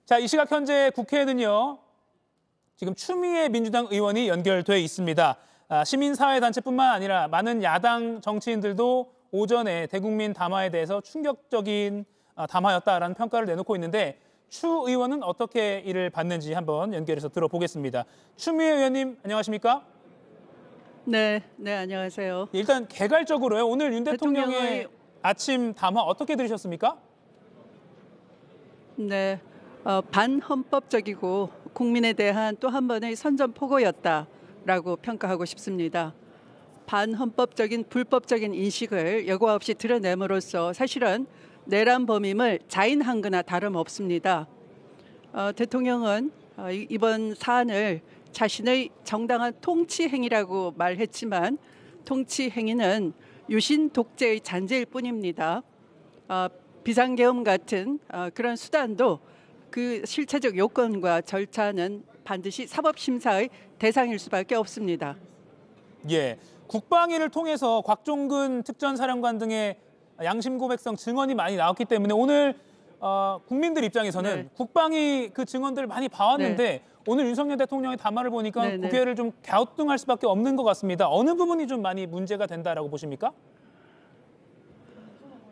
자, 이 시각 현재 국회에는요. 지금 추미애 민주당 의원이 연결돼 있습니다. 시민사회단체뿐만 아니라 많은 야당 정치인들도 오전에 대국민 담화에 대해서 충격적인 담화였다라는 평가를 내놓고 있는데 추 의원은 어떻게 이를 봤는지 한번 연결해서 들어보겠습니다. 추미애 의원님 안녕하십니까? 네, 안녕하세요. 일단 개괄적으로요. 오늘 윤 대통령의 아침 담화 어떻게 들으셨습니까? 네, 반헌법적이고 국민에 대한 또 한 번의 선전포고였다라고 평가하고 싶습니다. 반헌법적인 불법적인 인식을 여과 없이 드러냄으로써 사실은 내란 범임을 자인한 거나 다름없습니다. 대통령은 이번 사안을 자신의 정당한 통치 행위라고 말했지만 통치 행위는 유신 독재의 잔재일 뿐입니다. 비상계엄 같은 그런 수단도 그 실체적 요건과 절차는 반드시 사법심사의 대상일 수밖에 없습니다. 예, 국방위를 통해서 곽종근 특전사령관 등의 양심 고백성 증언이 많이 나왔기 때문에 오늘 국민들 입장에서는 네. 국방위 그 증언들을 많이 봐왔는데 네. 오늘 윤석열 대통령의 담화를 보니까 네. 국회를 좀 갸우뚱할 수밖에 없는 것 같습니다. 어느 부분이 좀 많이 문제가 된다라고 보십니까?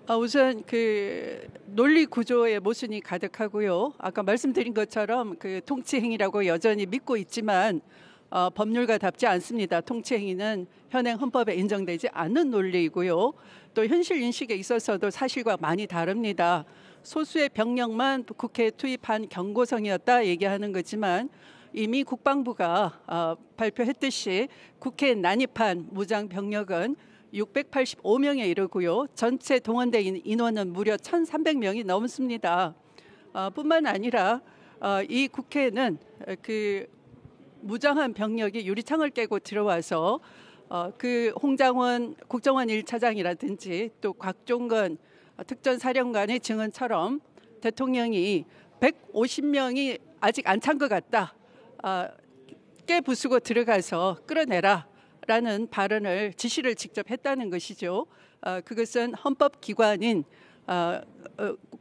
우선 그 논리 구조의 모순이 가득하고요. 아까 말씀드린 것처럼 그 통치 행위라고 여전히 믿고 있지만 법률가답지 않습니다. 통치 행위는 현행 헌법에 인정되지 않는 논리이고요. 또 현실 인식에 있어서도 사실과 많이 다릅니다. 소수의 병력만 국회에 투입한 경고성이었다 얘기하는 거지만 이미 국방부가 발표했듯이 국회에 난입한 무장 병력은 685명에 이르고요. 전체 동원된 인원은 무려 1,300명이 넘습니다. 뿐만 아니라 이 국회에는 그 무장한 병력이 유리창을 깨고 들어와서 그 홍장원 국정원 1차장이라든지 또 곽종근 특전사령관의 증언처럼 대통령이 150명이 아직 안 찬 것 같다. 깨부수고 들어가서 끌어내라. 라는 발언을 지시를 직접 했다는 것이죠. 그것은 헌법기관인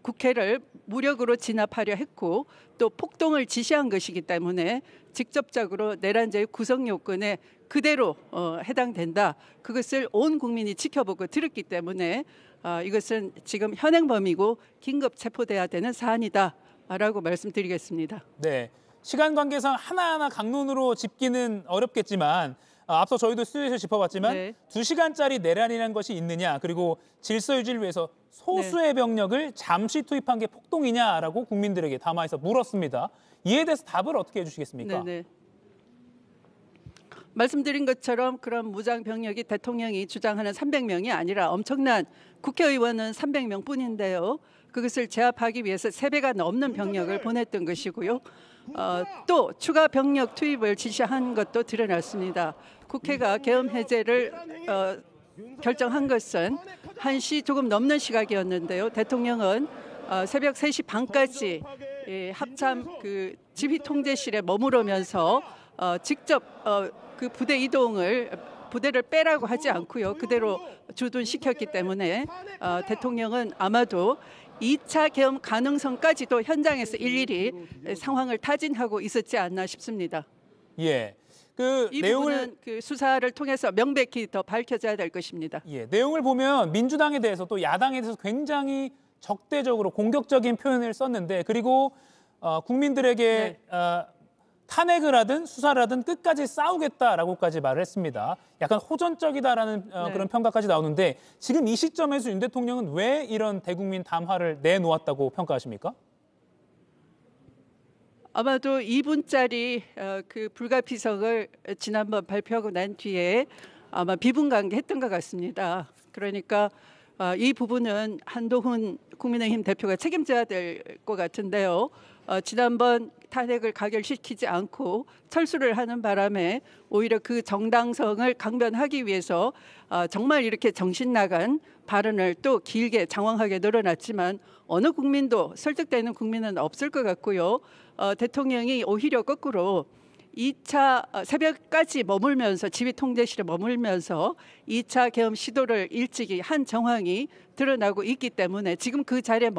국회를 무력으로 진압하려 했고 또 폭동을 지시한 것이기 때문에 직접적으로 내란죄의 구성 요건에 그대로 해당된다. 그것을 온 국민이 지켜보고 들었기 때문에 이것은 지금 현행범이고 긴급 체포돼야 되는 사안이다라고 말씀드리겠습니다. 네, 시간 관계상 하나하나 강론으로 짚기는 어렵겠지만 앞서 저희도 스튜디오에서 짚어봤지만 네. 2시간짜리 내란이라는 것이 있느냐 그리고 질서 유지를 위해서 소수의 병력을 잠시 투입한 게 폭동이냐라고 국민들에게 담화에서 물었습니다. 이에 대해서 답을 어떻게 해주시겠습니까? 네. 말씀드린 것처럼 그런 무장 병력이 대통령이 주장하는 300명이 아니라 엄청난 국회의원은 300명 뿐인데요. 그것을 제압하기 위해서 3배가 넘는 병력을 보냈던 것이고요. 또 추가 병력 투입을 지시한 것도 드러났습니다. 국회가 계엄 해제를 결정한 것은 1시 조금 넘는 시각이었는데요. 대통령은 새벽 3시 반까지 합참 그 지휘 통제실에 머무르면서 직접 그 부대 이동을 부대를 빼라고 하지 않고요. 그대로 주둔시켰기 때문에 대통령은 아마도 2차 계엄 가능성까지도 현장에서 일일이 상황을 타진하고 있었지 않나 싶습니다. 예, 이 부분은 그 수사를 통해서 명백히 더 밝혀져야 될 것입니다. 예, 내용을 보면 민주당에 대해서 또 야당에 대해서 굉장히 적대적으로 공격적인 표현을 썼는데 그리고 국민들에게 탄핵을 하든 수사를 하든 끝까지 싸우겠다라고까지 말을 했습니다. 약간 호전적이다라는 그런 평가까지 나오는데 지금 이 시점에서 윤 대통령은 왜 이런 대국민 담화를 내놓았다고 평가하십니까? 아마도 2분짜리 그 불가피성을 지난번 발표하고 난 뒤에 아마 비분관계했던 것 같습니다. 그러니까 이 부분은 한동훈 국민의힘 대표가 책임져야 될 것 같은데요. 지난번 탄핵을 가결시키지 않고 철수를 하는 바람에 오히려 그 정당성을 강변하기 위해서 정말 이렇게 정신 나간 발언을 또 길게 장황하게 늘어놨지만 어느 국민도 설득되는 국민은 없을 것 같고요. 대통령이 오히려 거꾸로 2차 새벽까지 머물면서 지휘 통제실에 머물면서 2차 계엄 시도를 일찍이 한 정황이 드러나고 있기 때문에 지금 그 자리에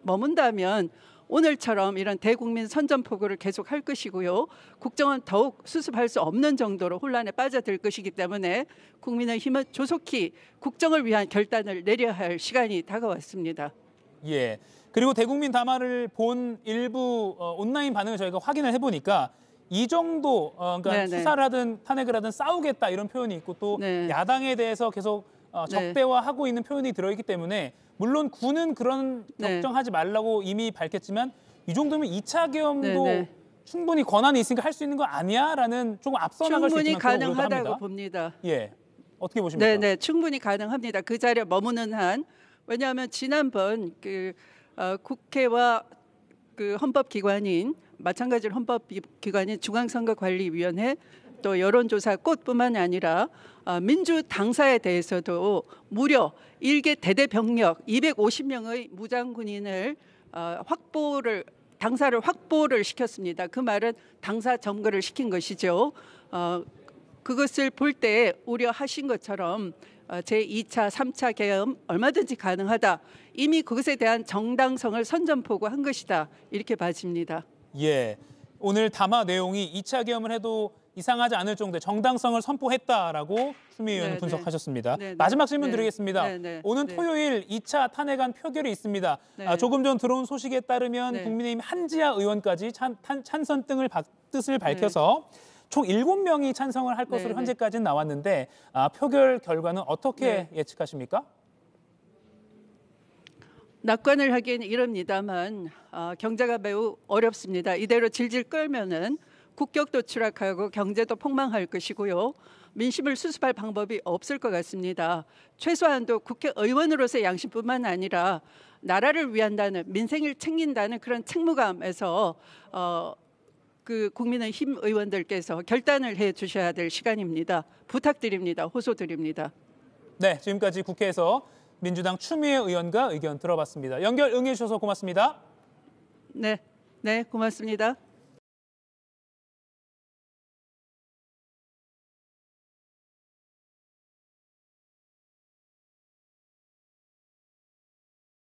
머문다면 오늘처럼 이런 대국민 선전포고를 계속할 것이고요. 국정은 더욱 수습할 수 없는 정도로 혼란에 빠져들 것이기 때문에 국민의힘은 조속히 국정을 위한 결단을 내려야 할 시간이 다가왔습니다. 예. 그리고 대국민 담화를 본 일부 온라인 반응을 저희가 확인을 해보니까 이 정도 그러니까 네네. 수사를 하든 탄핵을 하든 싸우겠다 이런 표현이 있고 또 네. 야당에 대해서 계속 적대화하고 있는 표현이 들어있기 때문에 물론 군은 그런 네. 걱정하지 말라고 이미 밝혔지만 이 정도면 2차 계엄도 네네. 충분히 권한이 있으니까 할 수 있는 거 아니야라는 조금 앞서 나갈 수 충분히 있지만 그런 우려도 가능하다고 합니다. 봅니다. 예, 어떻게 보십니까? 네네, 충분히 가능합니다. 그 자리에 머무는 한. 왜냐하면 지난번 국회와 헌법기관인 마찬가지로 헌법기관인 중앙선거관리위원회 또 여론조사 꽃뿐만 아니라 민주당사에 대해서도 무려 일개 대대병력 250명의 무장군인을 당사를 확보를 시켰습니다. 그 말은 당사 점거를 시킨 것이죠. 그것을 볼 때 우려하신 것처럼 제2차, 3차 계엄 얼마든지 가능하다. 이미 그것에 대한 정당성을 선전포고한 것이다. 이렇게 봐집니다. 예, 오늘 담화 내용이 2차 계엄을 해도 이상하지 않을 정도의 정당성을 선포했다라고 추미애 의원은 네네. 분석하셨습니다. 네네. 마지막 질문 네. 드리겠습니다. 네네. 오는 네. 토요일 2차 탄핵안 표결이 있습니다. 네. 조금 전 들어온 소식에 따르면 네. 국민의힘 한지아 의원까지 찬성 뜻을 밝혀서 총 7명이 찬성을 할 것으로 네네. 현재까지는 나왔는데 표결 결과는 어떻게 예측하십니까? 낙관을 하기에는 이럽니다만 경제가 매우 어렵습니다. 이대로 질질 끌면은 국격도 추락하고 경제도 폭망할 것이고요. 민심을 수습할 방법이 없을 것 같습니다. 최소한도 국회의원으로서의 양심뿐만 아니라 나라를 위한다는 민생을 챙긴다는 그런 책무감에서 국민의힘 의원들께서 결단을 해 주셔야 될 시간입니다. 부탁드립니다. 호소드립니다. 네, 지금까지 국회에서 민주당 추미애 의원과 의견 들어봤습니다. 연결 응해주셔서 고맙습니다. 네, 고맙습니다.